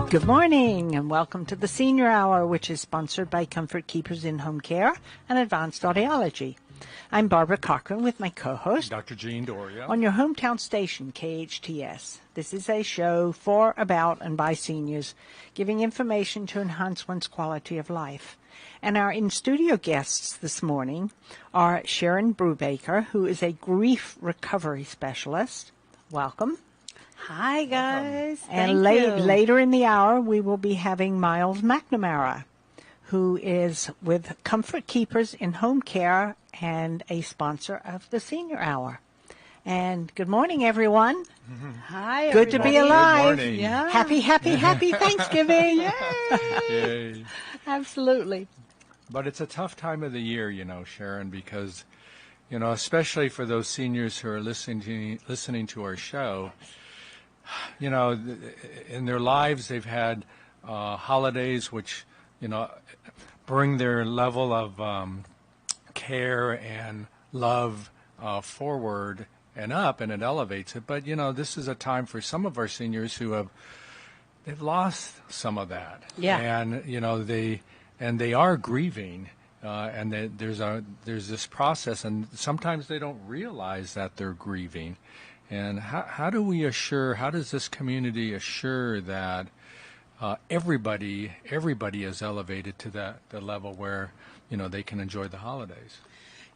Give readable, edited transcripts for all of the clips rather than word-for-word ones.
Good morning and welcome to the Senior Hour, which is sponsored by Comfort Keepers in Home Care and Advanced Audiology. I'm Barbara Cochran with my co-host, Dr. Jean Dorio, on your hometown station, KHTS. This is a show for, about, and by seniors, giving information to enhance one's quality of life. And our in-studio guests this morning are Sharon Brubaker, who is a grief recovery specialist. Welcome. Hi, guys. And later in the hour, we will be having Miles McNamara, who is with Comfort Keepers in Home Care and a sponsor of the Senior Hour. And good morning, everyone. Hi, Good to be alive. Good morning. Yeah. Happy Thanksgiving. Yay. Yay. Absolutely. But it's a tough time of the year, Sharon, because, especially for those seniors who are listening to our show, in their lives they've had holidays which, bring their level of care and love forward and up, and it elevates it. But, this is a time for some of our seniors who they've lost some of that. Yeah. And, they are grieving, and there's this process, and sometimes they don't realize that they're grieving. And how does this community assure that everybody is elevated to the level where, they can enjoy the holidays?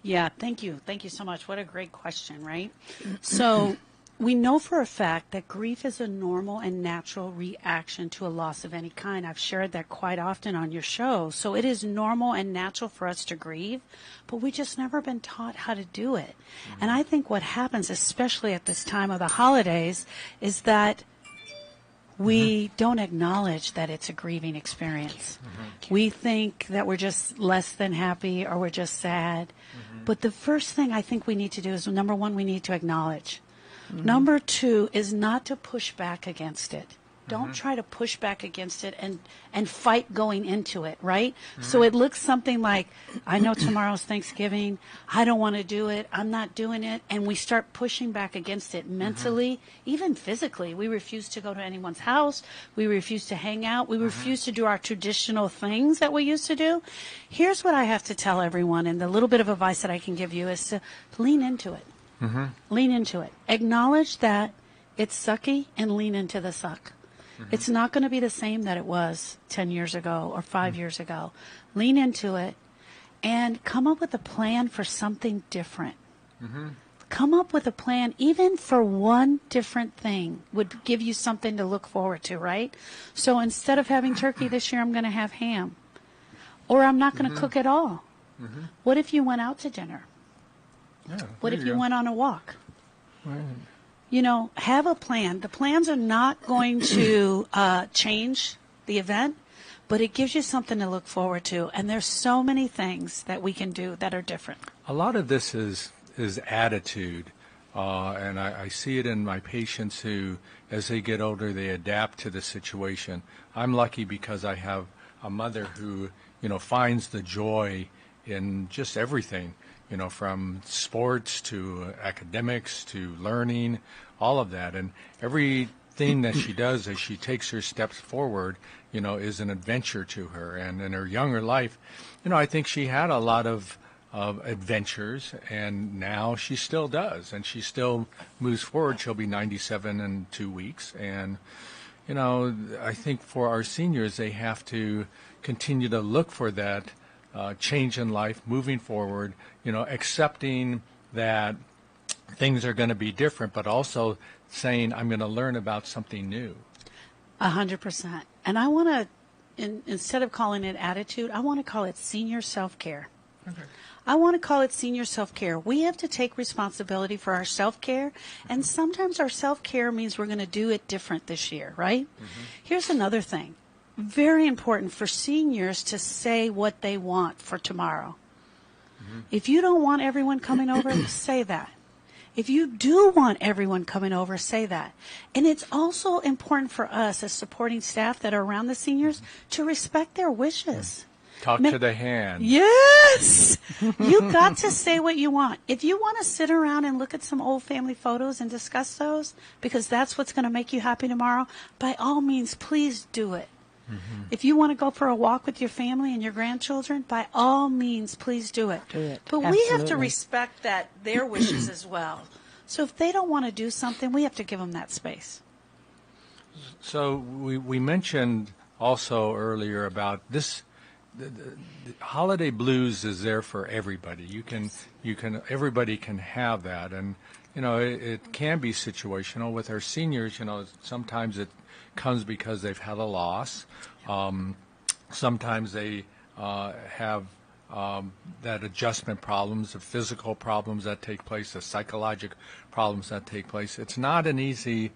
Yeah, thank you. Thank you so much. What a great question, right? So we know for a fact that grief is a normal and natural reaction to a loss of any kind. I've shared that quite often on your show. So it is normal and natural for us to grieve, but we just never been taught how to do it. Mm-hmm. And I think what happens, especially at this time of the holidays, is that we don't acknowledge that it's a grieving experience. Mm-hmm. We think that we're just less than happy or we're just sad. Mm-hmm. But the first thing I think we need to do is, number one, we need to acknowledge. Mm-hmm. Number two is not to push back against it. Don't try to push back against it and fight going into it, right? Mm-hmm. So it looks something like, I know tomorrow's Thanksgiving, I don't want to do it, I'm not doing it, and we start pushing back against it mentally, even physically. We refuse to go to anyone's house, we refuse to hang out, we refuse to do our traditional things that we used to do. Here's what I have to tell everyone, and the little bit of advice that I can give you is to lean into it. Mm-hmm. Lean into it. Acknowledge that it's sucky and lean into the suck. It's not going to be the same that it was 10 years ago or 5 years ago. Lean into it and come up with a plan for something different. Mm-hmm. Come up with a plan, even for one different thing, would give you something to look forward to, right? So instead of having turkey this year, I'm going to have ham. Or I'm not going to cook at all. Mm-hmm. What if you went out to dinner? Yeah, what if you went on a walk? Right. Have a plan. The plans are not going to change the event, but it gives you something to look forward to. And there's so many things that we can do that are different. A lot of this is attitude, and I see it in my patients who, as they get older, they adapt to the situation. I'm lucky because I have a mother who, finds the joy in just everything. From sports to academics to learning, all of that. And everything that she does as she takes her steps forward, is an adventure to her. And in her younger life, I think she had a lot of adventures, and now she still does. And she still moves forward. She'll be 97 in 2 weeks. And, I think for our seniors, they have to continue to look for that change in life, moving forward, accepting that things are going to be different, but also saying, I'm going to learn about something new. 100%. And I want to, instead of calling it attitude, I want to call it senior self-care. Okay. I want to call it senior self-care. We have to take responsibility for our self-care, and sometimes our self-care means we're going to do it different this year, right? Mm-hmm. Here's another thing. Very important for seniors to say what they want for tomorrow. Mm-hmm. If you don't want everyone coming over, say that. If you do want everyone coming over, say that. And it's also important for us as supporting staff that are around the seniors to respect their wishes. Talk to the hand. Yes. You got to say what you want. If you want to sit around and look at some old family photos and discuss those, because that's what's going to make you happy tomorrow, by all means, please do it. Mm-hmm. If you want to go for a walk with your family and your grandchildren, by all means, please do it. Do it. But Absolutely. we have to respect their wishes as well. So if they don't want to do something, we have to give them that space. So we mentioned also earlier about this. The holiday blues is there for everybody. Everybody can have that, and it can be situational with our seniors. Sometimes it comes because they've had a loss. Sometimes they have that adjustment problems, the physical problems that take place, the psychological problems that take place. It's not an easy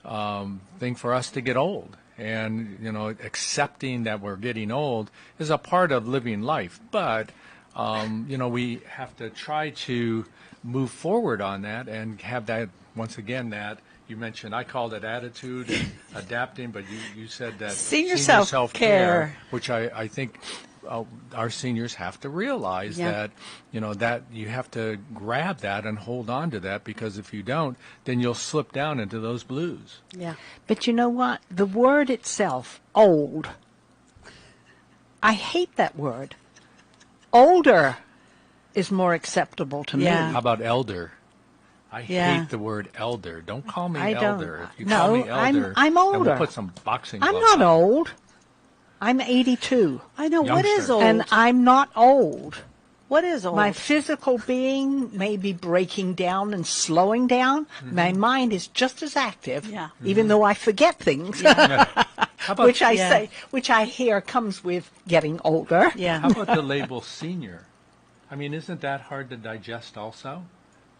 thing for us to get old. And, accepting that we're getting old is a part of living life. But, we have to try to move forward on that and have that, once again, that you mentioned, I called it attitude and adapting, but you said that senior self-care, which I think our seniors have to realize that, that you have to grab that and hold on to that, because if you don't, then you'll slip down into those blues. Yeah. But you know what? The word itself, old, I hate that word. Older is more acceptable to me. How about elder? I hate the word elder. Don't call me elder. If you call me elder, I'm older. Then we'll put some boxing gloves I'm not on. old. I'm 82. I know. Youngster. What is old? And I'm not old. What is old? My physical being may be breaking down and slowing down. Mm-hmm. My mind is just as active, even though I forget things, which I hear comes with getting older. Yeah. How about the label senior? I mean, isn't that hard to digest also?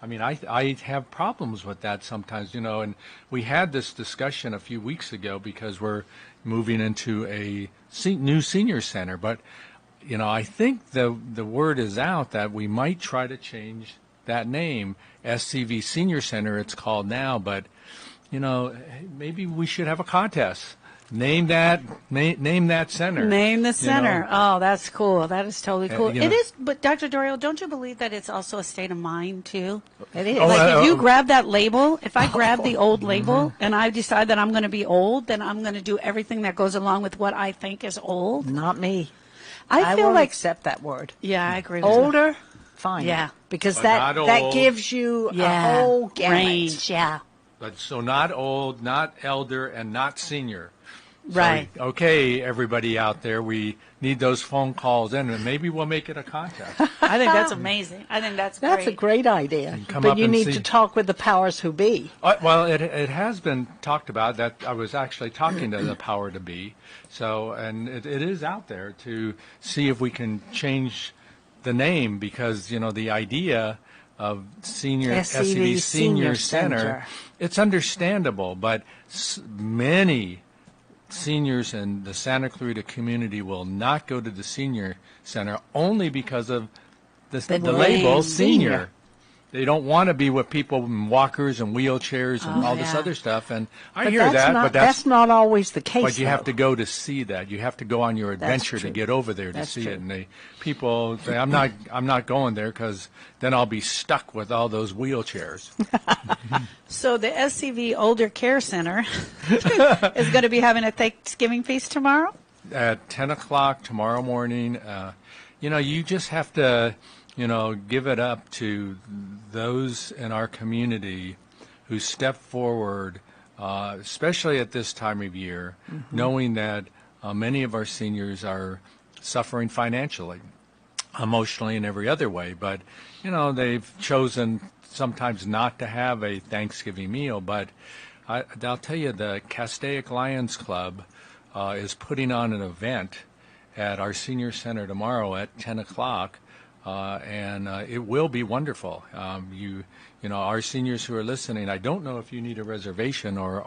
I mean, I have problems with that sometimes, and we had this discussion a few weeks ago because we're moving into a new senior center. But, I think the word is out that we might try to change that name. SCV Senior Center, it's called now. But, maybe we should have a contest. Name that center. Name the center. Oh, that's cool. That is totally cool. It is, but Dr. Dorio, don't you believe that it's also a state of mind too? It is. If you grab that label, if I grab the old label and I decide that I'm going to be old, then I'm going to do everything that goes along with what I think is old. Not me. I feel won't like accept that word. Yeah, I agree with older. You. Fine. Yeah, because but that gives you a whole gamut. Range. Yeah. But so not old, not elder, and not senior. Right. So, okay, everybody out there, we need those phone calls in, and maybe we'll make it a contest. I think that's amazing. I think that's great. That's a great idea. But you need to talk with the powers who be. Well, it has been talked about that I was actually talking to the power to be. So, and it is out there to see if we can change the name, because, the idea of SCV Senior Center, it's understandable, but many seniors in the Santa Clarita community will not go to the senior center only because of the label senior. They don't want to be with people in walkers and wheelchairs and all this other stuff. And I hear that, but that's not always the case. But you have to go to see that. You have to go on your adventure to get over there to see it. And people say, I'm not going there because then I'll be stuck with all those wheelchairs. So the SCV Older Care Center is going to be having a Thanksgiving feast tomorrow? At 10 o'clock tomorrow morning. You just have to, give it up to those in our community who step forward, especially at this time of year, knowing that many of our seniors are suffering financially, emotionally, and every other way. But, they've chosen sometimes not to have a Thanksgiving meal. But I'll tell you, the Castaic Lions Club is putting on an event at our senior center tomorrow at 10 o'clock. And it will be wonderful. Our seniors who are listening, I don't know if you need a reservation or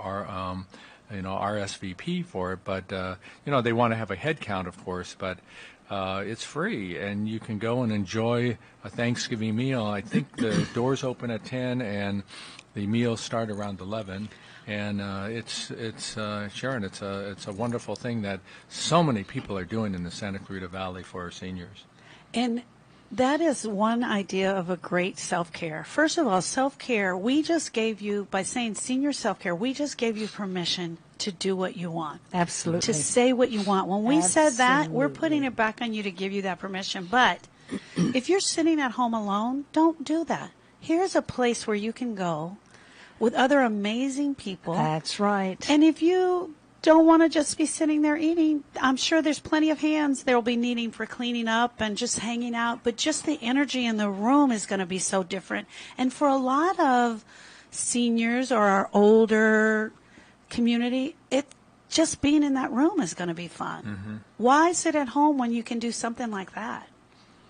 RSVP for it, but they want to have a head count, of course, but it's free, and you can go and enjoy a Thanksgiving meal. I think the doors open at 10, and The meals start around 11, and Sharon, it's a wonderful thing that so many people are doing in the Santa Clarita Valley for our seniors. And that is one idea of a great self-care. First of all, self-care, we just gave you, by saying senior self-care, we just gave you permission to do what you want. Absolutely. To say what you want. When we said that, we're putting it back on you to give you that permission. But if you're sitting at home alone, don't do that. Here's a place where you can go with other amazing people. That's right. And if you don't want to just be sitting there eating, I'm sure there's plenty of hands there will be needing for cleaning up and just hanging out. But just the energy in the room is going to be so different. And for a lot of seniors or our older community, just being in that room is going to be fun. Mm-hmm. Why sit at home when you can do something like that?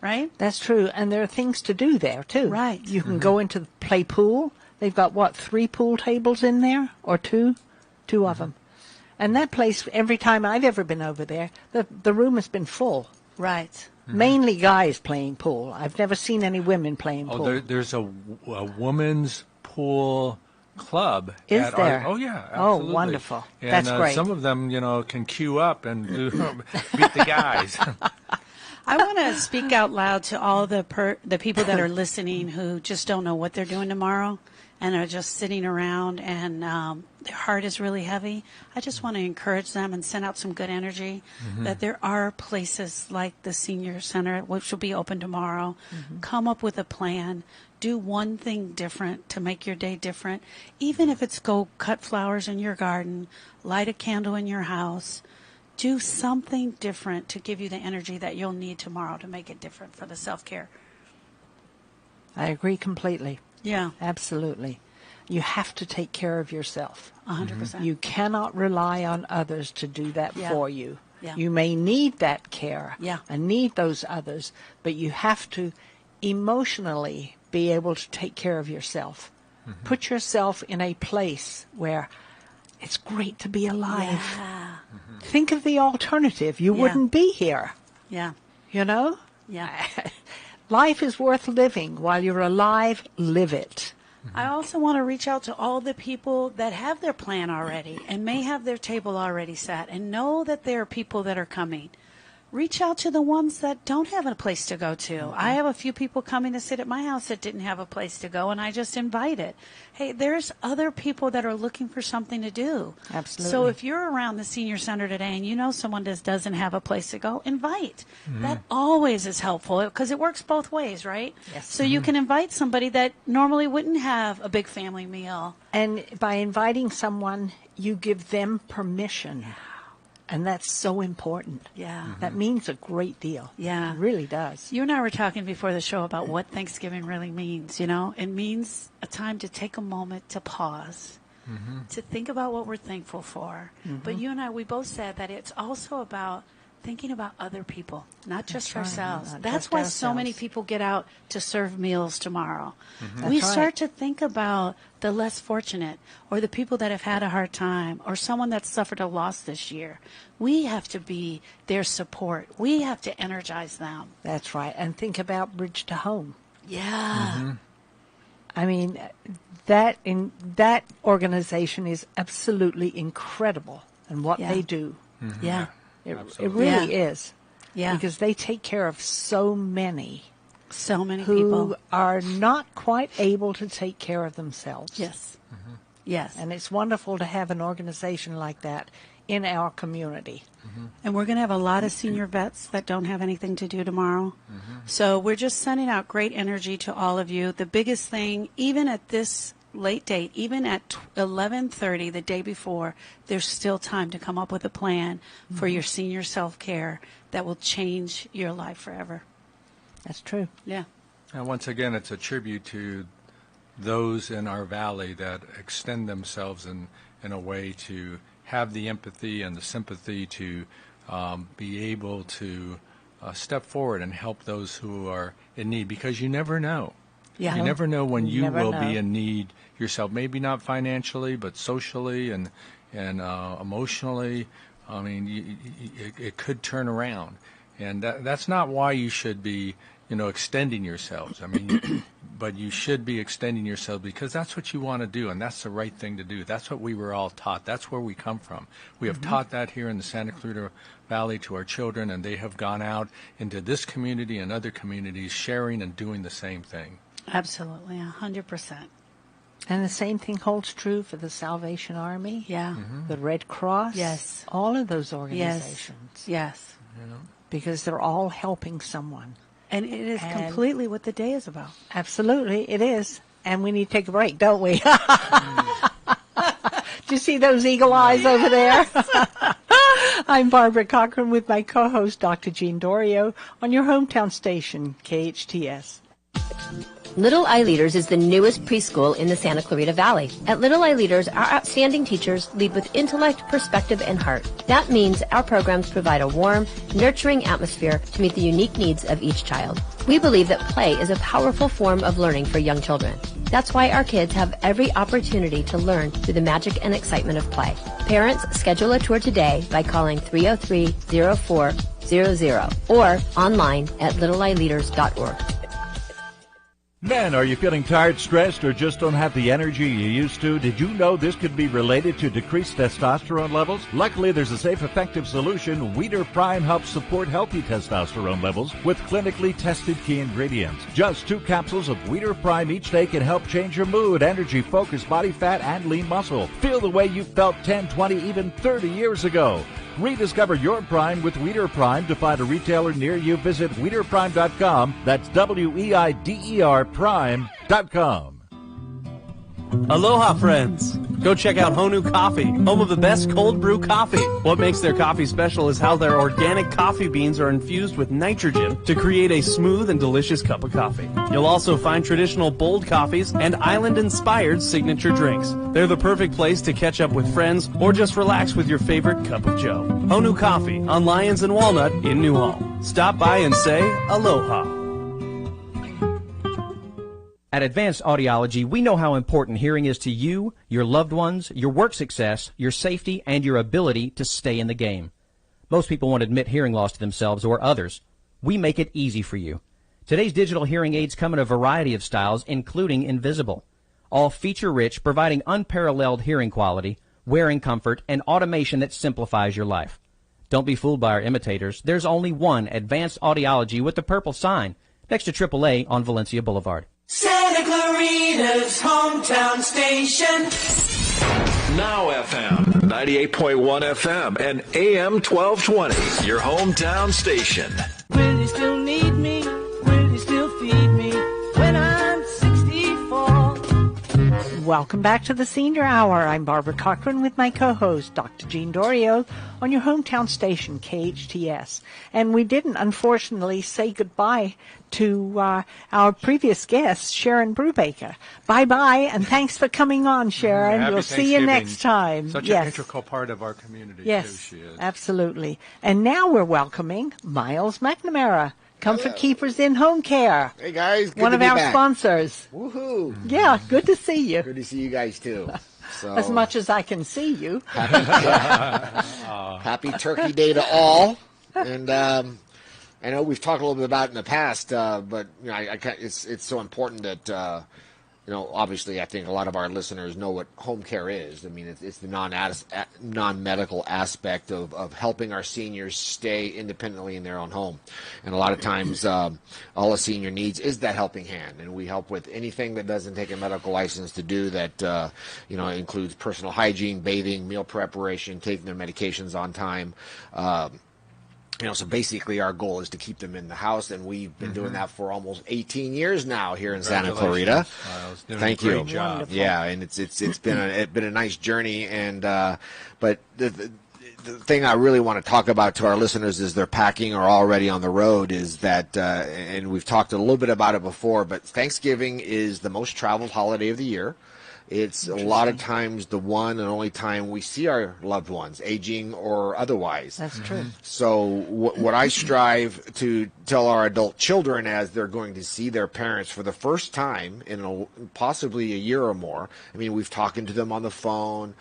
Right? That's true. And there are things to do there, too. Right. You can go into the play pool. They've got, 3 pool tables in there? Or 2? 2 of them. And that place, every time I've ever been over there, the room has been full. Right. Mm-hmm. Mainly guys playing pool. I've never seen any women playing pool. There's a women's pool club. Is there? Yeah, absolutely. Oh, wonderful. And, that's great. Some of them, can queue up and beat the guys. I want to speak out loud to all the people that are listening who just don't know what they're doing tomorrow and are just sitting around and their heart is really heavy. I just want to encourage them and send out some good energy that there are places like the Senior Center, which will be open tomorrow. Come up with a plan. Do one thing different to make your day different. Even if it's go cut flowers in your garden, light a candle in your house. Do something different to give you the energy that you'll need tomorrow to make it different for the self-care. I agree completely. Yeah. Absolutely. You have to take care of yourself. 100%. You cannot rely on others to do that for you. Yeah. You may need that care Yeah. and need those others, but you have to emotionally be able to take care of yourself. Put yourself in a place where it's great to be alive. Yeah. Think of the alternative. You wouldn't be here. Yeah. You know? Yeah. Life is worth living. While you're alive, live it. I also want to reach out to all the people that have their plan already and may have their table already set and know that there are people that are coming. Reach out to the ones that don't have a place to go to. I have a few people coming to sit at my house that didn't have a place to go, and I just invited. Hey, there's other people that are looking for something to do. Absolutely. So if you're around the Senior Center today and you know someone that doesn't have a place to go, invite. That always is helpful because it works both ways, right? Yes. So you can invite somebody that normally wouldn't have a big family meal. And by inviting someone, you give them permission. And that's so important. Yeah. That means a great deal. Yeah. It really does. You and I were talking before the show about what Thanksgiving really means, It means a time to take a moment to pause, to think about what we're thankful for. But you and I, we both said that it's also about thinking about other people, not just ourselves. That's why so many people get out to serve meals tomorrow. We start to think about the less fortunate or the people that have had a hard time or someone that suffered a loss this year. We have to be their support. We have to energize them. That's right. And think about Bridge to Home. Yeah. I mean, that organization is absolutely incredible in what they do. Yeah. It really is. Yeah. Because they take care of so many people who are not quite able to take care of themselves. Yes. Yes. And it's wonderful to have an organization like that in our community. And we're going to have a lot of senior vets that don't have anything to do tomorrow. So we're just sending out great energy to all of you. The biggest thing, even at this late date, even at 11:30 the day before, there's still time to come up with a plan for your senior self-care that will change your life forever. That's true. Yeah. And once again, it's a tribute to those in our valley that extend themselves in a way to have the empathy and the sympathy to be able to step forward and help those who are in need, because you never know. Yeah. You never know when you never will know. be in need yourself, maybe not financially, but socially and emotionally. I mean, it could turn around. And that's not why you should be extending yourselves. I mean, but you should be extending yourselves because that's what you want to do, and that's the right thing to do. That's what we were all taught. That's where we come from. We have taught that here in the Santa Clarita Valley to our children, and they have gone out into this community and other communities sharing and doing the same thing. Absolutely, 100%. And the same thing holds true for the Salvation Army, Yeah. the Red Cross, Yes. all of those organizations, Yes. because they're all helping someone. And it is And- completely what the day is about. Absolutely, it is. And we need to take a break, don't we? Do you see those eagle eyes over there? I'm Barbara Cochran with my co-host, Dr. Jean Dorio, on your hometown station, KHTS. Little Eye Leaders is the newest preschool in the Santa Clarita Valley. At Little Eye Leaders, our outstanding teachers lead with intellect, perspective, and heart. That means our programs provide a warm, nurturing atmosphere to meet the unique needs of each child. We believe that play is a powerful form of learning for young children. That's why our kids have every opportunity to learn through the magic and excitement of play. Parents, schedule a tour today by calling 303-0400 or online at littleeyeleaders.org. Men, are you feeling tired, stressed, or just don't have the energy you used to? Did you know this could be related to decreased testosterone levels? Luckily, there's a safe, effective solution. Weeder Prime helps support healthy testosterone levels with clinically tested key ingredients. Just 2 capsules of Weeder Prime each day can help change your mood, energy, focus, body fat, and lean muscle. Feel the way you felt 10, 20, even 30 years ago. Rediscover your Prime with Weeder Prime. To find a retailer near you, visit WeederPrime.com. That's WEIDER Prime.com. Aloha, friends. Go check out Honu Coffee, home of the best cold brew coffee. What makes their coffee special is how their organic coffee beans are infused with nitrogen to create a smooth and delicious cup of coffee. You'll also find traditional bold coffees and island-inspired signature drinks. They're the perfect place to catch up with friends or just relax with your favorite cup of joe. Honu Coffee on Lyons and Walnut in Newhall. Stop by and say aloha. At Advanced Audiology, we know how important hearing is to you, your loved ones, your work success, your safety, and your ability to stay in the game. Most people won't admit hearing loss to themselves or others. We make it easy for you. Today's digital hearing aids come in a variety of styles, including invisible. All feature-rich, providing unparalleled hearing quality, wearing comfort, and automation that simplifies your life. Don't be fooled by our imitators. There's only one Advanced Audiology with the purple sign next to AAA on Valencia Boulevard. Santa Clarita's hometown station. Now FM, 98.1 FM and AM-1220, your hometown station. Will you still need me? Will you still feed me when I'm 64? Welcome back to the Senior Hour. I'm Barbara Cochran with my co-host, Dr. Jean Dorio, on your hometown station, KHTS. And we didn't, unfortunately, say goodbye to our previous guest, Sharon Brubaker. Bye-bye, and thanks for coming on, Sharon. Happy We'll see you next time. Such an integral part of our community, yes, too, she is. Absolutely. And now we're welcoming Miles McNamara, Comfort Keepers in Home Care. Hey, guys. Good One to of be our back. sponsors. Woohoo. Yeah, good to see you. Good to see you guys, too. So, As much as I can see you. happy Turkey Day to all. And I know we've talked a little bit about it in the past, but you know, it's so important that obviously I think a lot of our listeners know what home care is. I mean, it's the non-medical aspect of helping our seniors stay independently in their own home. And a lot of times, all a senior needs is that helping hand, and we help with anything that doesn't take a medical license to do that. Includes personal hygiene, bathing, meal preparation, taking their medications on time. So basically our goal is to keep them in the house, and we've been doing that for almost 18 years now here in Santa Clarita. Thank you. Great job. Wonderful. Yeah, and it's been a nice journey, and but the thing I really want to talk about to our listeners is they're packing or already on the road is that, and we've talked a little bit about it before, but Thanksgiving is the most traveled holiday of the year. It's a lot of times the one and only time we see our loved ones, aging or otherwise. That's true. So what I strive to tell our adult children as they're going to see their parents for the first time in possibly a year or more, I mean, we've talked to them on the phone,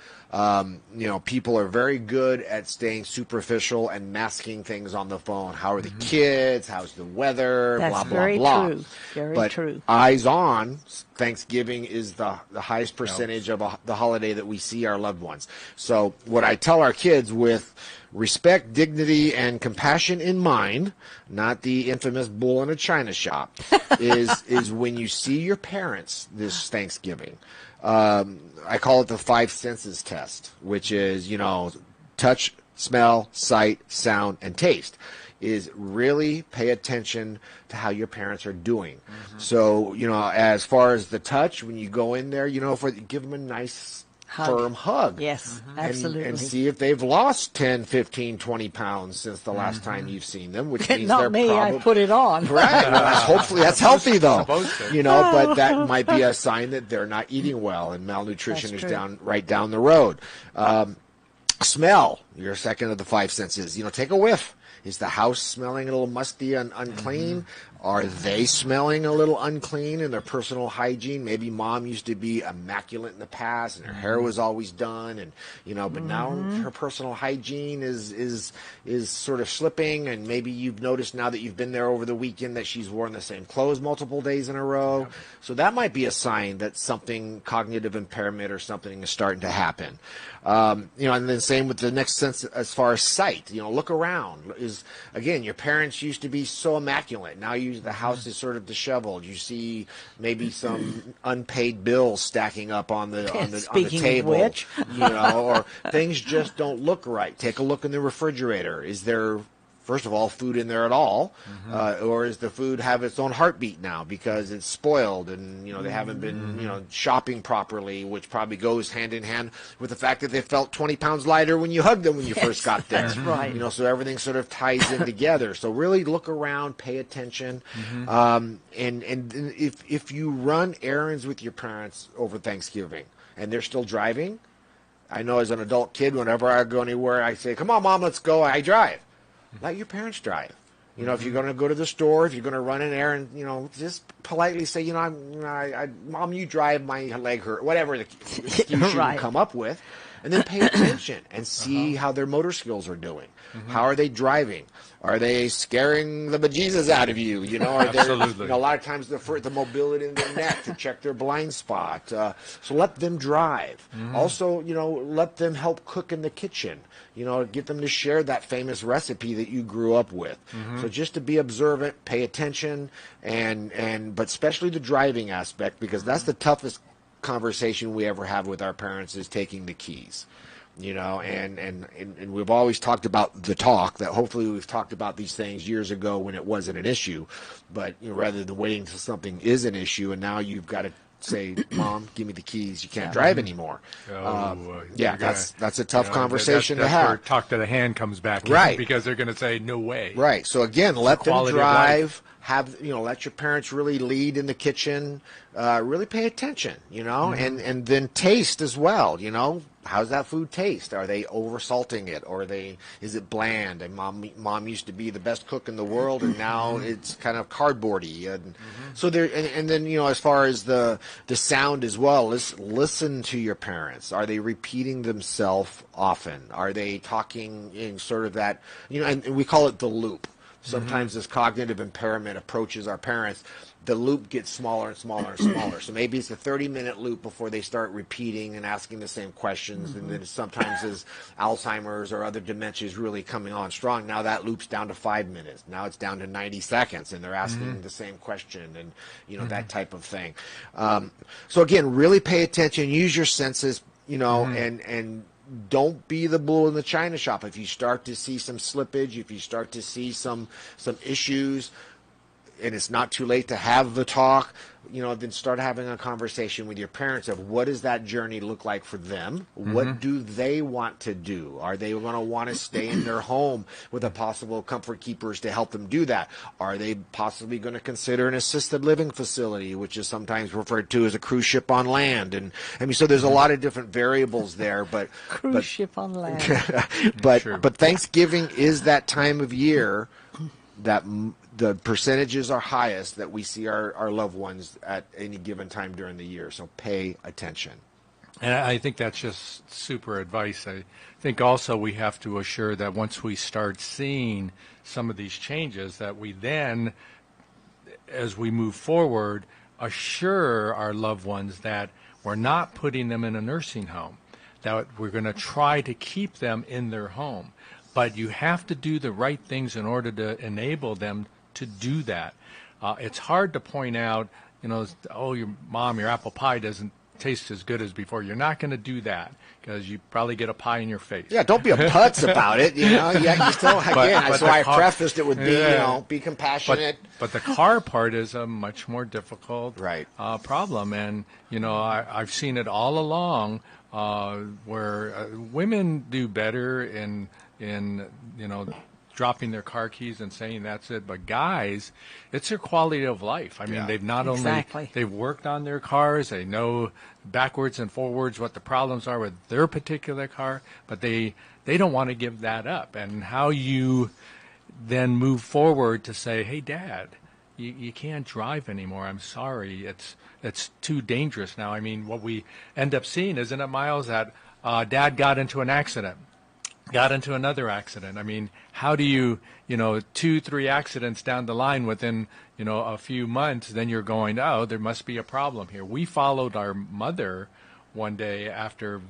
People are very good at staying superficial and masking things on the phone. How are the kids? How's the weather? That's blah, blah, very blah. true. Very but true. Eyes on, Thanksgiving is the highest percentage of the holiday that we see our loved ones. So what I tell our kids, with respect, dignity, and compassion in mind, not the infamous bull in a china shop, is when you see your parents this Thanksgiving, I call it the 5 senses test, which is, touch, smell, sight, sound, and taste, is really pay attention to how your parents are doing. So, as far as the touch, when you go in there, give them a nice firm hug. Yes, absolutely. And see if they've lost 10, 15, 20 pounds since the last time you've seen them, which means Not they're me, probably... I put it on. Right. Well, hopefully that's healthy, though. Supposed to. But that might be a sign that they're not eating well, and malnutrition That's is true. right down the road. Smell, your second of the 5 senses. Take a whiff. Is the house smelling a little musty and unclean? Are they smelling a little unclean in their personal hygiene? Maybe mom used to be immaculate in the past and her hair was always done, and but now her personal hygiene is sort of slipping, and maybe you've noticed now that you've been there over the weekend that she's worn the same clothes multiple days in a row. So that might be a sign that something, cognitive impairment or something, is starting to happen. And then same with the next sense as far as sight. Look around. Again, your parents used to be so immaculate. Now the house is sort of disheveled. You see maybe some unpaid bills stacking up on the table. Of which. Or things just don't look right. Take a look in the refrigerator. Is there, first of all, food in there at all? Or does the food have its own heartbeat now because it's spoiled and, they haven't been, shopping properly, which probably goes hand in hand with the fact that they felt 20 pounds lighter when you hugged them when you first got there. That's right. So everything sort of ties in together. So really look around, pay attention. And if you run errands with your parents over Thanksgiving and they're still driving, I know as an adult kid, whenever I go anywhere, I say, come on, Mom, let's go. I drive. Let your parents drive. If you're going to go to the store, if you're going to run an errand, just politely say, Mom, you drive, my leg hurt, whatever the excuse you can come up with, and then pay attention and see how their motor skills are doing. How are they driving? Are they scaring the bejesus out of you? Absolutely. A lot of times the mobility in their neck to check their blind spot. So let them drive. Also, let them help cook in the kitchen. Get them to share that famous recipe that you grew up with. So just to be observant, pay attention, but especially the driving aspect, because that's the toughest conversation we ever have with our parents, is taking the keys. And we've always talked about the talk, that hopefully we've talked about these things years ago when it wasn't an issue, but rather than waiting until something is an issue and now you've got to say, Mom, give me the keys, you can't drive anymore. That's a tough conversation to have. Where talk to the hand comes back in, right, because they're going to say no way. Right. So again, let them drive. Let your parents really lead in the kitchen. Really pay attention, and then taste as well. How's that food taste? Are they over-salting it, or is it bland? And mom used to be the best cook in the world, and now it's kind of cardboardy. And so there, and then as far as the sound as well, listen to your parents. Are they repeating themselves often? Are they talking in sort of that, and we call it the loop. Sometimes as cognitive impairment approaches our parents, the loop gets smaller and smaller and smaller. So maybe it's a 30-minute loop before they start repeating and asking the same questions. And then sometimes as Alzheimer's or other dementia is really coming on strong, now that loop's down to 5 minutes. Now it's down to 90 seconds, and they're asking the same question, and that type of thing. So again, really pay attention, use your senses, and don't be the bull in the china shop. If you start to see some slippage, if you start to see some issues, and it's not too late to have the talk, then start having a conversation with your parents of what does that journey look like for them? What do they want to do? Are they going to want to stay in their home with a possible comfort keepers to help them do that? Are they possibly going to consider an assisted living facility, which is sometimes referred to as a cruise ship on land? And so there's a lot of different variables there, but cruise ship on land. but Thanksgiving is that time of year that the percentages are highest that we see our loved ones at any given time during the year. So pay attention. And I think that's just super advice. I think also we have to assure that once we start seeing some of these changes, that we then, as we move forward, assure our loved ones that we're not putting them in a nursing home, that we're going to try to keep them in their home. But you have to do the right things in order to enable them to do that. It's hard to point out, oh, your mom, your apple pie doesn't taste as good as before. You're not going to do that because you probably get a pie in your face. Yeah, don't be a putz about it. Yeah, you still, again, that's why I prefaced it with be compassionate. But the car part is a much more difficult problem. And, I've seen it all along where women do better in dropping their car keys and saying that's it. But guys, it's their quality of life. I mean, they've not only, they've worked on their cars, they know backwards and forwards what the problems are with their particular car, but they don't want to give that up. And how you then move forward to say, hey, Dad, you can't drive anymore. I'm sorry. It's too dangerous now. I mean, what we end up seeing, isn't it, Miles, that Dad got into an accident. Got into another accident. I mean, how do you, 2-3 accidents down the line within, a few months, then you're going, oh, there must be a problem here. We followed our mother one day after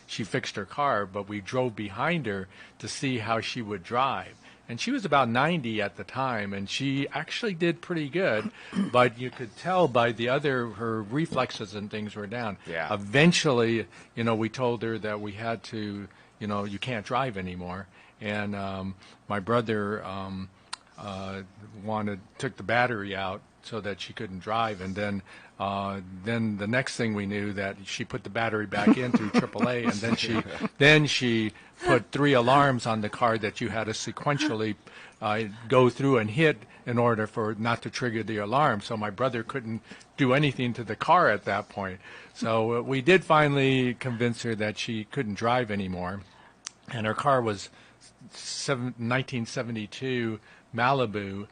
she fixed her car, but we drove behind her to see how she would drive. And she was about 90 at the time, and she actually did pretty good, but you could tell by her reflexes and things were down. Yeah. Eventually, we told her that we had to, you can't drive anymore. And my brother took the battery out so that she couldn't drive. And then the next thing we knew that she put the battery back in through AAA, and then she put 3 alarms on the car that you had to sequentially go through and hit in order for not to trigger the alarm. So my brother couldn't do anything to the car at that point. So we did finally convince her that she couldn't drive anymore. And her car was 1972 Malibu,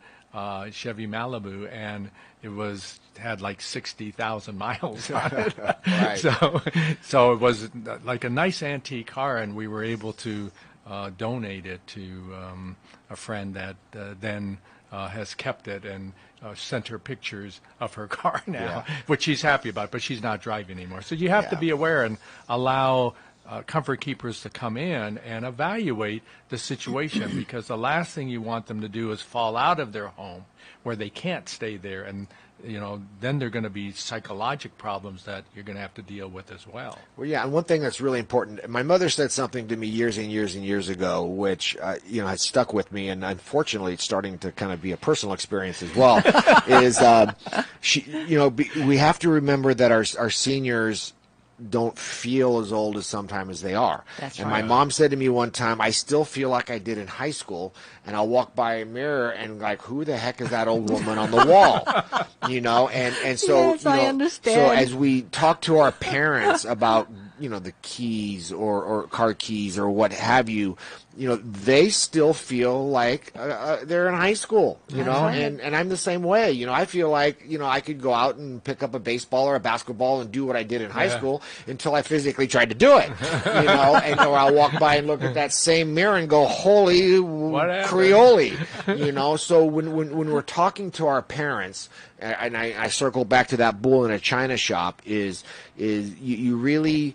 Chevy Malibu, and it had like 60,000 miles on it. Right. So it was like a nice antique car, and we were able to donate it to a friend that then has kept it and sent her pictures of her car now, which she's happy about, but she's not driving anymore. So you have to be aware and allow comfort keepers to come in and evaluate the situation, because the last thing you want them to do is fall out of their home where they can't stay there, and then there are going to be psychological problems that you're going to have to deal with as well. Well, yeah, and one thing that's really important, my mother said something to me years and years and years ago, which has stuck with me, and unfortunately it's starting to kind of be a personal experience as well. Is we have to remember that our seniors don't feel as old as sometimes they are. That's and right. My mom said to me one time, I still feel like I did in high school, and I'll walk by a mirror and like, who the heck is that old woman on the wall? And so, yes, I understand. So as we talk to our parents about, the keys or car keys or what have you, they still feel like they're in high school, right. and I'm the same way. I feel like, I could go out and pick up a baseball or a basketball and do what I did in high school until I physically tried to do it, or I'll walk by and look at that same mirror and go, holy Creole, So when we're talking to our parents, and I circle back to that bull in a china shop, is you really,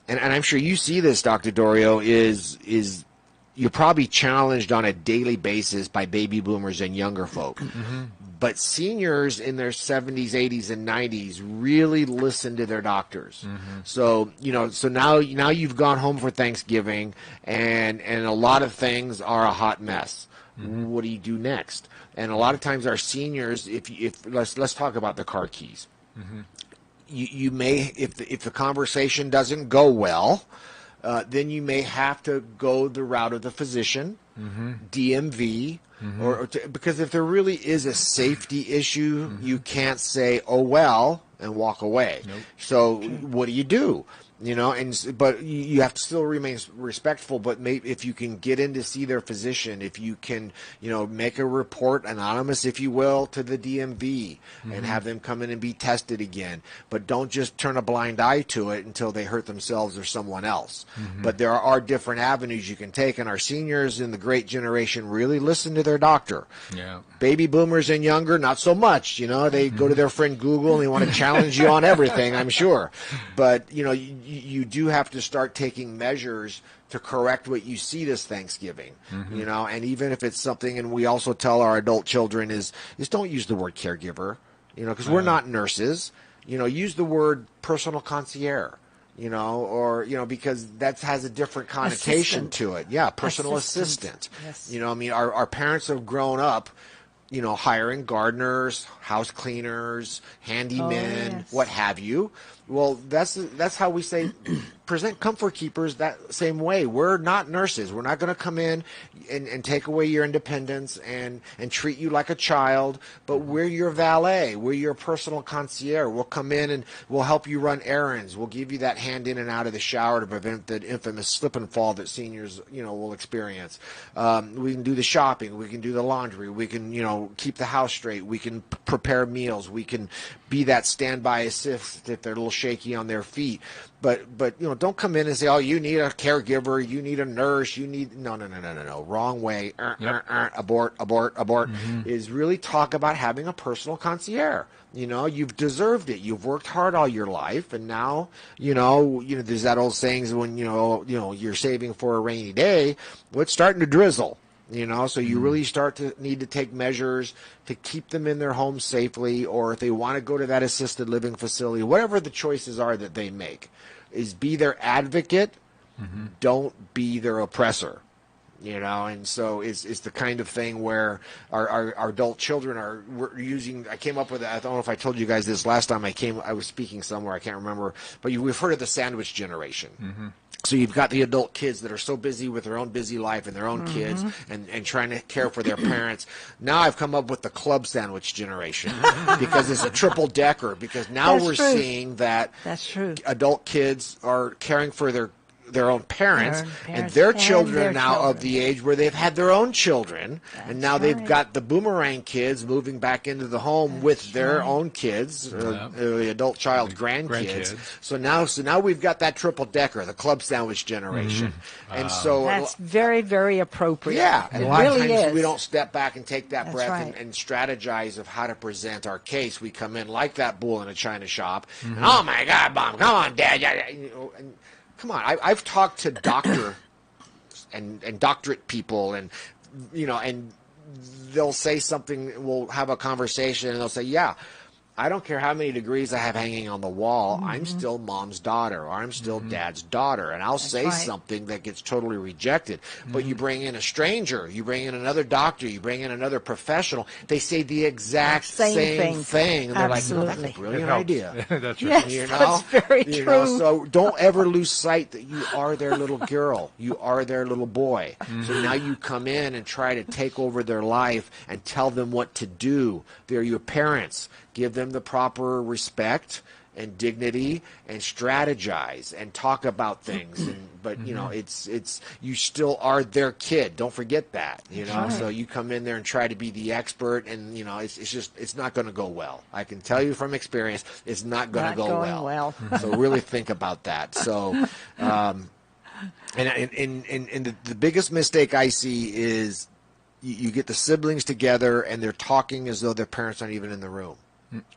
and I'm sure you see this, Dr. Dorio, is you're probably challenged on a daily basis by baby boomers and younger folk. Mm-hmm. But seniors in their 70s, 80s, and 90s really listen to their doctors. Mm-hmm. So, so now you've gone home for Thanksgiving, and a lot of things are a hot mess. Mm-hmm. What do you do next? And a lot of times our seniors, if let's talk about the car keys. Mm-hmm. You may, if the conversation doesn't go well, then you may have to go the route of the physician, mm-hmm. DMV, mm-hmm. Because if there really is a safety issue, mm-hmm. you can't say, oh, well, and walk away. Nope. So what do you do? You know, but you have to still remain respectful. But maybe if you can get in to see their physician, if you can, make a report, anonymous, if you will, to the DMV, and have them come in and be tested again. But don't just turn a blind eye to it until they hurt themselves or someone else. But there are different avenues you can take, and our seniors in the great generation really listen to their doctor. Yeah. Baby boomers and younger, not so much. They go to their friend Google and they want to challenge you on everything, I'm sure. But, you do have to start taking measures to correct what you see this Thanksgiving, and even if it's something, and we also tell our adult children is don't use the word caregiver, because we're not nurses, use the word personal concierge, because that has a different connotation to it. Yeah, personal assistant. Yes. Our parents have grown up, hiring gardeners, house cleaners, handymen, what have you. Well, that's how we say present comfort keepers that same way. We're not nurses. We're not going to come in and take away your independence and treat you like a child, but we're your valet. We're your personal concierge. We'll come in and we'll help you run errands. We'll give you that hand in and out of the shower to prevent the infamous slip and fall that seniors, will experience. We can do the shopping. We can do the laundry. We can, keep the house straight. We can prepare meals. We can be that standby assist if they're a little shaky on their feet. But don't come in and say, oh, you need a caregiver, you need a nurse, you need no. Wrong way. Abort. Is really talk about having a personal concierge. You've deserved it. You've worked hard all your life, and now, there's that old saying when you're saving for a rainy day. Well, it's starting to drizzle. So you really need to take measures to keep them in their homes safely, or if they want to go to that assisted living facility, whatever the choices are that they make, is be their advocate, don't be their oppressor. And so it's the kind of thing where our adult children we're using. I came up with I don't know if I told you guys this last time I was speaking somewhere, I can't remember, but we've heard of the sandwich generation. So you've got the adult kids that are so busy with their own busy life and their own kids and trying to care for their parents. Now I've come up with the club sandwich generation because it's a triple decker, because now we're seeing that adult kids are caring for their own parents, and their children are now of the age where they've had their own children, and now they've got the boomerang kids moving back into the home with their own kids, the adult child grandkids. So now we've got that triple decker, the club sandwich generation, and so that's very, very appropriate. Yeah, and it a lot really of times is. we don't step back and take that breath and strategize of how to present our case. We come in like that bull in a china shop. And, oh my God, Mom, come on, Dad, and come on, I've talked to doctor and doctorate people, and and they'll say something. We'll have a conversation, and they'll say, "Yeah, I don't care how many degrees I have hanging on the wall. I'm still Mom's daughter, or I'm still Dad's daughter." And I'll say something that gets totally rejected. But you bring in a stranger, you bring in another doctor, you bring in another professional. They say the exact same thing. And they're like, "No, that's a brilliant idea." That's right. Yes, that's very true. So don't ever lose sight that you are their little girl. You are their little boy. So now you come in and try to take over their life and tell them what to do. They're your parents. Give them the proper respect and dignity, and strategize and talk about things. But it's you still are their kid. Don't forget that. So you come in there and try to be the expert, and it's not going to go well. I can tell you from experience, it's not going to go well. So really think about that. So, and the biggest mistake I see is you get the siblings together and they're talking as though their parents aren't even in the room.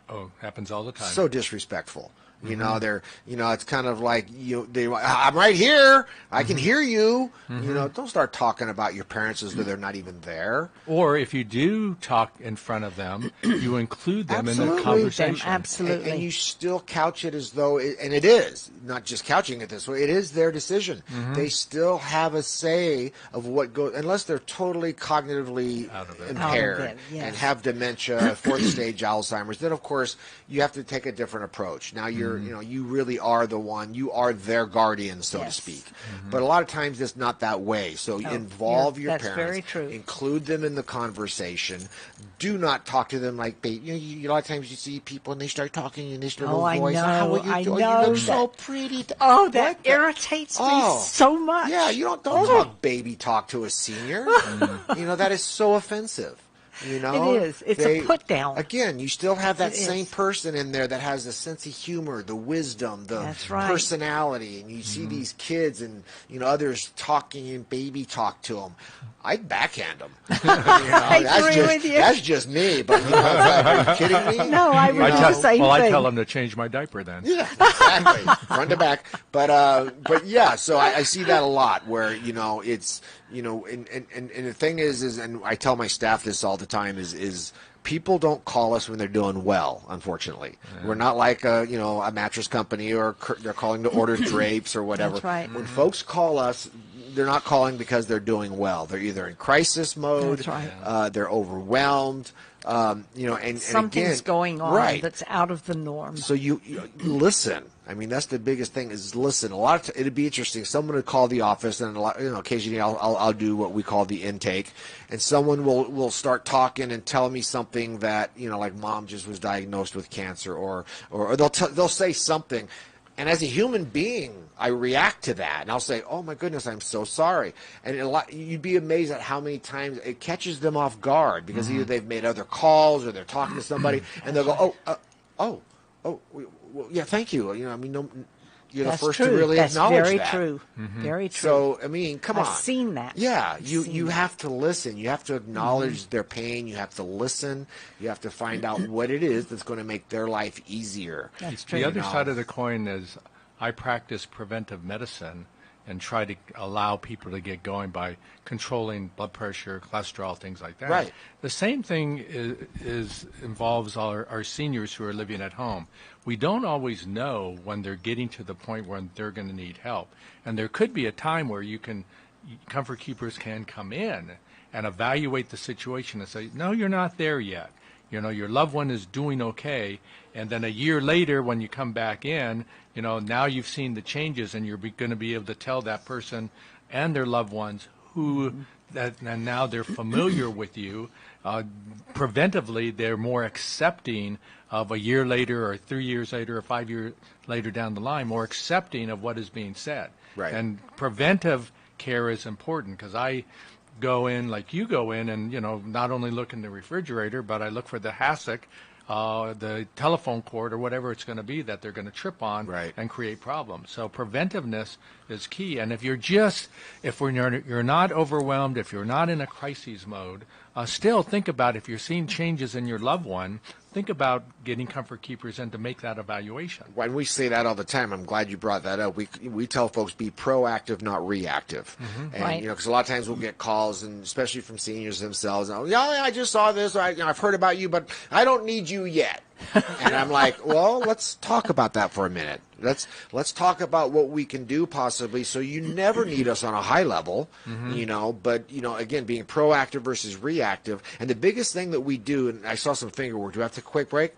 Oh, happens all the time. So disrespectful. They're, it's kind of like I'm right here. I can hear you. Don't start talking about your parents as though they're not even there. Or if you do talk in front of them, you include them in the conversation. Absolutely. And you still couch it as though, and it is, not just couching it this way, it is their decision. They still have a say of what goes, unless they're totally cognitively impaired and have dementia, fourth stage Alzheimer's, then of course you have to take a different approach. Now you're you're, you really are the one. You are their guardian, so to speak. But a lot of times it's not that way. So involve your that's parents. very true. Include them in the conversation. Do not talk to them like baby. A lot of times you see people and they start talking in this little voice. How are you doing? You look so pretty. That irritates me so much. Yeah, you don't talk baby talk to a senior. That is so offensive. It is. It's a put down. Again, you still have that same person in there that has the sense of humor, the wisdom, the personality, and you see these kids and others talking in baby talk to them. I'd backhand them. I agree with you. That's just me. But are you kidding me? No, I would do the same thing. I tell them to change my diaper then. Yeah, exactly, front to back. But yeah, so I see that a lot where it's and the thing is and I tell my staff this all the time is people don't call us when they're doing well, unfortunately. Yeah. We're not like a mattress company or they're calling to order drapes or whatever. That's right. When folks call us, they're not calling because they're doing well. They're either in crisis mode, that's right. They're overwhelmed, and something's again, going on that's out of the norm. So you listen. I mean, that's the biggest thing is listen. A lot of it'd be interesting. Someone would call the office, and occasionally I'll do what we call the intake, and someone will start talking and tell me something that like mom just was diagnosed with cancer, or they'll say something. And as a human being, I react to that, and I'll say, "Oh my goodness, I'm so sorry." And you'd be amazed at how many times it catches them off guard because either they've made other calls or they're talking to somebody, and they'll go, "Oh, yeah, thank you." You're That's the first true. to really That's acknowledge very that. True. Very true. So I mean, come on. I've seen that. Yeah, you have to listen. You have to acknowledge their pain. You have to listen. You have to find out what it is that's going to make their life easier. That's true. The other side of the coin is I practice preventive medicine and try to allow people to get going by controlling blood pressure, cholesterol, things like that. Right. The same thing involves our seniors who are living at home. We don't always know when they're getting to the point when they're going to need help. And there could be a time where Comfort Keepers can come in and evaluate the situation and say, no, you're not there yet. Your loved one is doing okay. And then a year later, when you come back in, now you've seen the changes and you're going to be able to tell that person and their loved ones and now they're familiar with you. Preventively, they're more accepting of a year later or 3 years later or 5 years later down the line, more accepting of what is being said. Right. And preventive care is important because I go in like you go in and, not only look in the refrigerator, but I look for the hassock, the telephone cord or whatever it's going to be that they're going to trip on and create problems. So preventiveness is key. And if you're not overwhelmed, if you're not in a crisis mode, still think about if you're seeing changes in your loved one, think about getting Comfort Keepers in to make that evaluation. When we say that all the time, I'm glad you brought that up. We tell folks be proactive, not reactive. And because a lot of times we'll get calls, and especially from seniors themselves. I just saw this. I've heard about you, but I don't need you yet. And I'm like, well, let's talk about that for a minute. Let's talk about what we can do possibly so you never need us on a high level, but again, being proactive versus reactive. And the biggest thing that we do, and I saw some finger work. Do I have to take a quick break?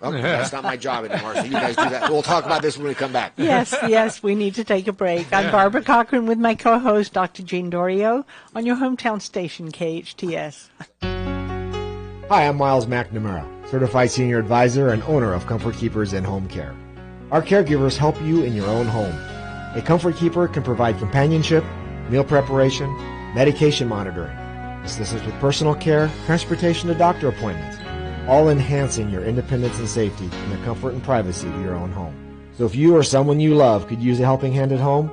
Oh, that's not my job anymore, so you guys do that. We'll talk about this when we come back. Yes, we need to take a break. I'm Barbara Cochran with my co-host, Dr. Jean Dorio, on your hometown station, KHTS. Hi, I'm Miles McNamara, Certified Senior Advisor and owner of Comfort Keepers and Home Care. Our caregivers help you in your own home. A Comfort Keeper can provide companionship, meal preparation, medication monitoring, assistance with personal care, transportation to doctor appointments, all enhancing your independence and safety in the comfort and privacy of your own home. So if you or someone you love could use a helping hand at home,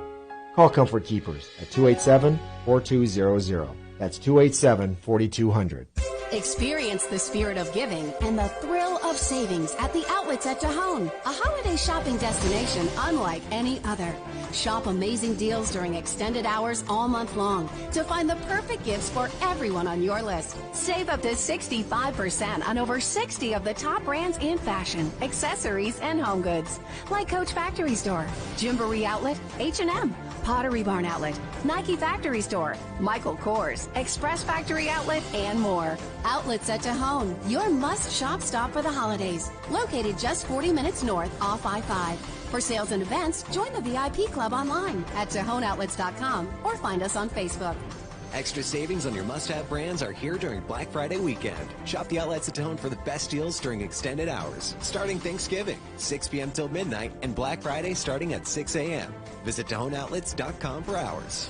call Comfort Keepers at 287-4200. That's 287-4200. Experience the spirit of giving and the thrill of savings at the outlets at Tejon, a holiday shopping destination unlike any other. Shop amazing deals during extended hours all month long to find the perfect gifts for everyone on your list. Save up to 65% on over 60 of the top brands in fashion, accessories, and home goods, like Coach Factory Store, Gymboree Outlet, H&M, Pottery Barn Outlet, Nike Factory Store, Michael Kors, Express Factory Outlet, and more. Outlets at Tejon, your must-shop stop for the holidays. Located just 40 minutes north off I-5. For sales and events, join the VIP Club online at TejonOutlets.com or find us on Facebook. Extra savings on your must-have brands are here during Black Friday weekend. Shop the outlets at Tejon for the best deals during extended hours, starting Thanksgiving, 6 p.m. till midnight, and Black Friday starting at 6 a.m. Visit TejonOutlets.com for hours.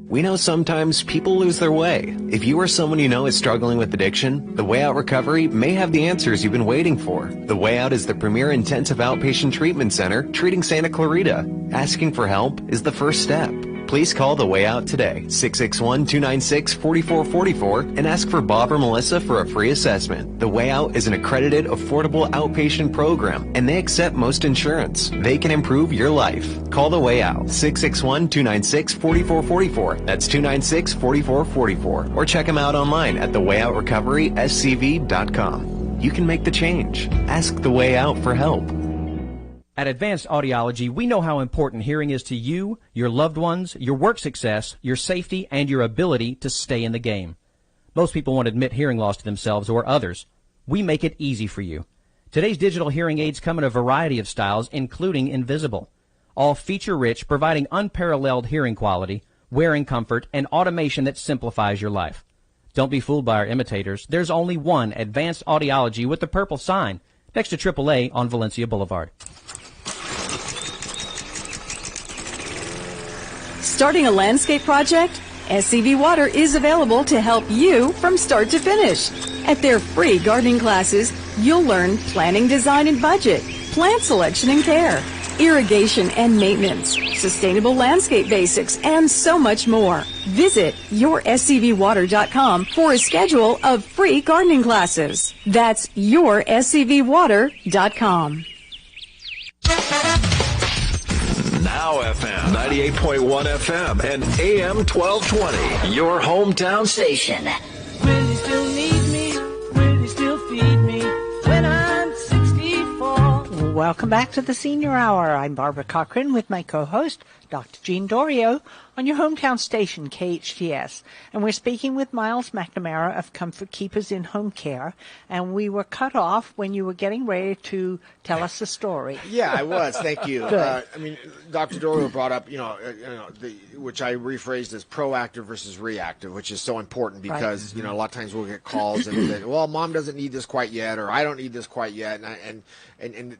We know sometimes people lose their way. If you or someone you know is struggling with addiction, The Way Out Recovery may have the answers you've been waiting for. The Way Out is the premier intensive outpatient treatment center treating Santa Clarita. Asking for help is the first step. Please call The Way Out today, 661-296-4444, and ask for Bob or Melissa for a free assessment. The Way Out is an accredited, affordable outpatient program, and they accept most insurance. They can improve your life. Call The Way Out, 661-296-4444. That's 296-4444. Or check them out online at thewayoutrrecoveryscv.com. You can make the change. Ask The Way Out for help. At Advanced Audiology, we know how important hearing is to you, your loved ones, your work success, your safety, and your ability to stay in the game. Most people won't admit hearing loss to themselves or others. We make it easy for you. Today's digital hearing aids come in a variety of styles, including invisible. All feature-rich, providing unparalleled hearing quality, wearing comfort, and automation that simplifies your life. Don't be fooled by our imitators. There's only one Advanced Audiology with the purple sign next to AAA on Valencia Boulevard. Starting a landscape project? SCV Water is available to help you from start to finish. At their free gardening classes, you'll learn planning, design, and budget, plant selection and care, irrigation and maintenance, sustainable landscape basics, and so much more. Visit yourscvwater.com for a schedule of free gardening classes. That's yourscvwater.com. Now FM, 98.1 FM, and AM 1220. Your hometown station. Will you still need me? Will you still feed me when I'm 64? Welcome back to the Senior Hour. I'm Barbara Cochran with my co-host, Dr. Jean Dorio, on your hometown station, KHTS. And we're speaking with Miles McNamara of Comfort Keepers in Home Care. And we were cut off when you were getting ready to tell us the story. Yeah, I was. Thank you. Good. Dr. Dorio brought up, which I rephrased as proactive versus reactive, which is so important because, right. A lot of times we'll get calls and say, well, Mom doesn't need this quite yet, or I don't need this quite yet. And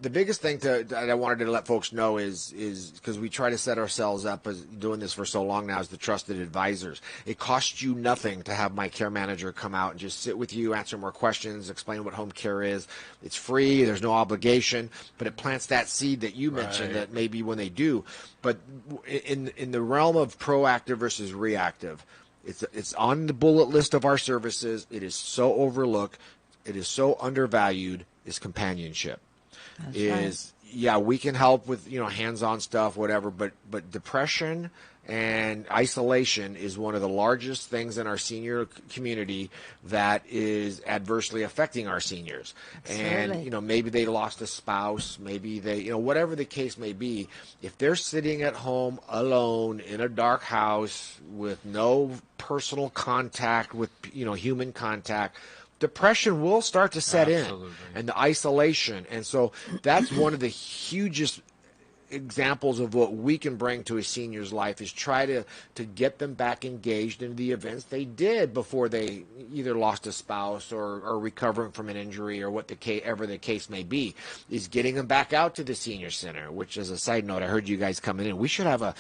the biggest thing that I wanted to let folks know is because we try to set ourselves up as doing this for so long now as the trusted advisors. It costs you nothing to have my care manager come out and just sit with you, answer more questions, explain what home care is. It's free. There's no obligation, but it plants that seed that you mentioned that maybe when they do. But in the realm of proactive versus reactive, it's on the bullet list of our services. It is so overlooked. It is so undervalued. Is companionship. That's right. Yeah, we can help with hands-on stuff, whatever, but depression and isolation is one of the largest things in our senior community that is adversely affecting our seniors. Absolutely. And maybe they lost a spouse, maybe they whatever the case may be. If they're sitting at home alone in a dark house with no personal contact with human contact, depression will start to set in, and the isolation. And so that's one of the hugest examples of what we can bring to a senior's life is try to get them back engaged in the events they did before they either lost a spouse or recovering from an injury or whatever the case may be, is getting them back out to the senior center, which, as a side note, I heard you guys coming in. We should have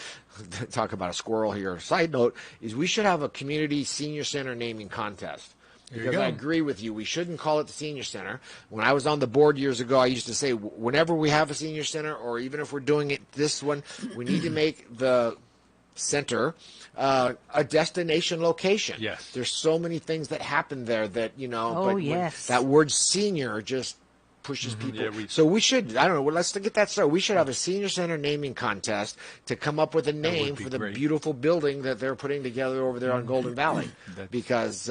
talk about a squirrel here. Side note is we should have a community senior center naming contest. Because I agree with you. We shouldn't call it the senior center. When I was on the board years ago, I used to say whenever we have a senior center, or even if we're doing it this one, we need to make the center a destination location. Yes. There's so many things that happen there that, yes. That word senior just pushes people. Yeah, so we should, I don't know, let's get that started. We should have a senior center naming contest to come up with a name for the beautiful building that they're putting together over there on Golden Valley. Because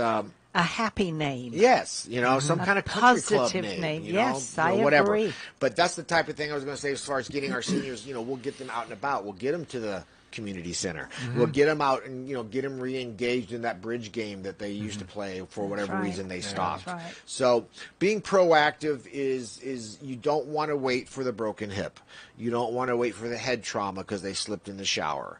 a happy name. Yes, some kind of country club positive name. Yes, I whatever. agree. But that's the type of thing I was going to say as far as getting our seniors. We'll get them out and about. We'll get them to the community center. We'll get them out and get them re-engaged in that bridge game that they used to play for whatever reason they stopped. That's right. So being proactive is you don't want to wait for the broken hip. You don't want to wait for the head trauma because they slipped in the shower.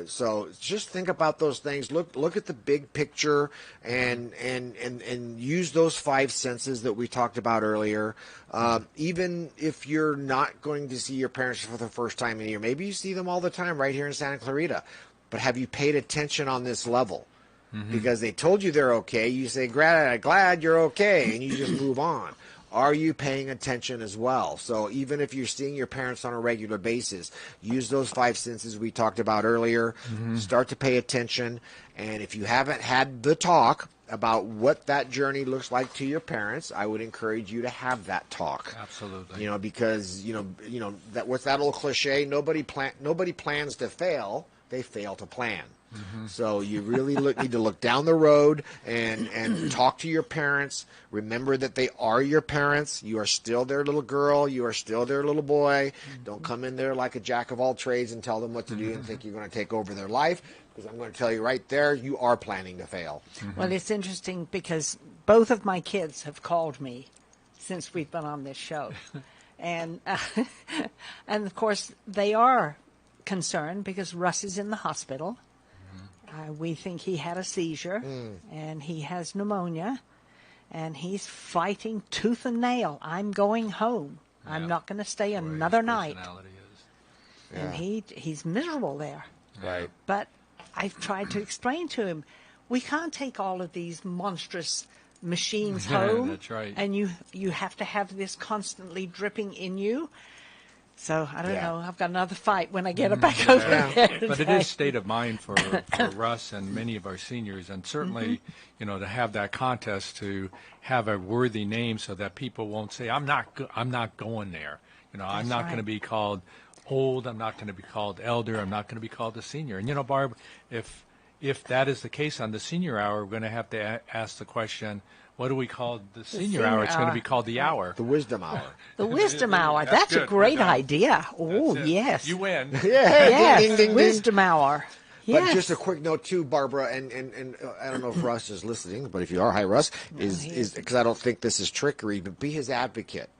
So just think about those things. Look at the big picture and use those 5 senses that we talked about earlier. Even if you're not going to see your parents for the first time in a year, maybe you see them all the time right here in Santa Clarita. But have you paid attention on this level? Because they told you they're okay. You say, glad you're okay, and you just move on. Are you paying attention as well? So even if you're seeing your parents on a regular basis, use those 5 senses we talked about earlier. Start to pay attention. And if you haven't had the talk about what that journey looks like to your parents, I would encourage you to have that talk. Absolutely. Because that what's that old cliche? Nobody plans to fail. They fail to plan. So you really need to look down the road and talk to your parents. Remember that they are your parents. You are still their little girl. You are still their little boy. Don't come in there like a jack of all trades and tell them what to do and think you're going to take over their life, because I'm going to tell you right there, you are planning to fail. Well, it's interesting because both of my kids have called me since we've been on this show. And of course, they are concerned because Russ is in the hospital. We think he had a seizure, and he has pneumonia, and he's fighting tooth and nail. I'm going home. I'm not going to stay another night. And he's miserable there. Right. But I've tried to explain to him, we can't take all of these monstrous machines home. That's right. And you have to have this constantly dripping in you. So, I don't know. I've got another fight when I get it back over there. But it is state of mind for Russ and many of our seniors, and certainly, to have that contest, to have a worthy name so that people won't say, I'm not going there. I'm not going to be called old. I'm not going to be called elder. I'm not going to be called a senior. And, Barb, if that is the case on the senior hour, we're going to have to ask the question, what do we call the senior hour? It's going to be called the hour. The wisdom hour. The wisdom hour. That's a great idea. Oh, yes. You win. Yes, ding, ding, ding, wisdom hour. Yes. But just a quick note too, Barbara, and I don't know if Russ is listening, but if you are, hi Russ, is because I don't think this is trickery, but be his advocate.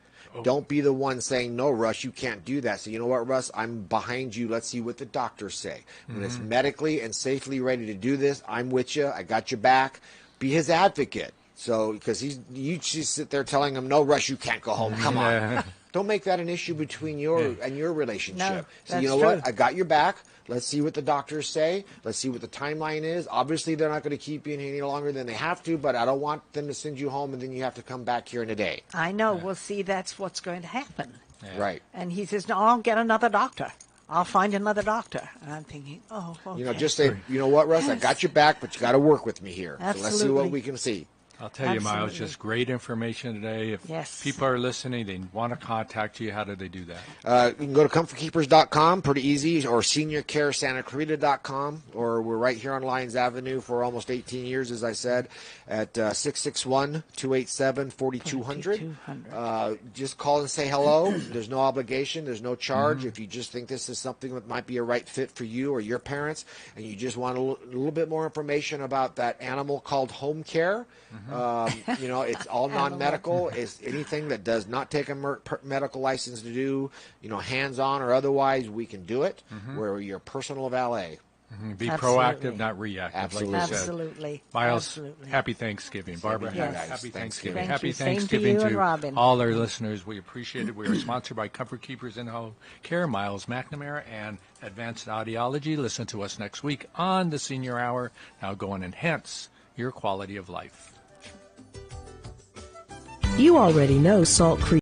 Don't be the one saying, no, Russ, you can't do that. So you know what, Russ, I'm behind you. Let's see what the doctors say. When it's medically and safely ready to do this, I'm with you. I got your back. Be his advocate. So, because you just sit there telling him, no, Russ, you can't go home. Come on. Don't make that an issue between your relationship. No, so you know what? I got your back. Let's see what the doctors say. Let's see what the timeline is. Obviously, they're not going to keep you in any longer than they have to, but I don't want them to send you home and then you have to come back here in a day. I know. Well, see, that's what's going to happen. Right. And he says, no, I'll get another doctor. I'll find another doctor. And I'm thinking, oh, okay. Just say, you know what, Russ, I got your back, but you got to work with me here. Absolutely. So let's see what we can see. I'll tell you, Miles, just great information today. If people are listening, they want to contact you, how do they do that? You can go to comfortkeepers.com, pretty easy, or seniorcaresantaclarita.com, or we're right here on Lyons Avenue for almost 18 years, as I said, at 661-287-4200. Just call and say hello. There's no obligation. There's no charge. If you just think this is something that might be a right fit for you or your parents, and you just want a little bit more information about that animal called home care, it's all non-medical. It's anything that does not take a medical license to do, hands-on or otherwise, we can do it. We're your personal valet. Be proactive, not reactive. Absolutely. Like you said. Absolutely. Miles, Absolutely. Happy Thanksgiving. Barbara, Yes. happy Thanksgiving. Thank Happy you. Same Thanksgiving to you and Robin. all our listeners. We appreciate it. We are sponsored by Comfort Keepers in Home Care, Miles McNamara, and Advanced Audiology. Listen to us next week on the Senior Hour. Now go and enhance your quality of life. You already know Salt Creek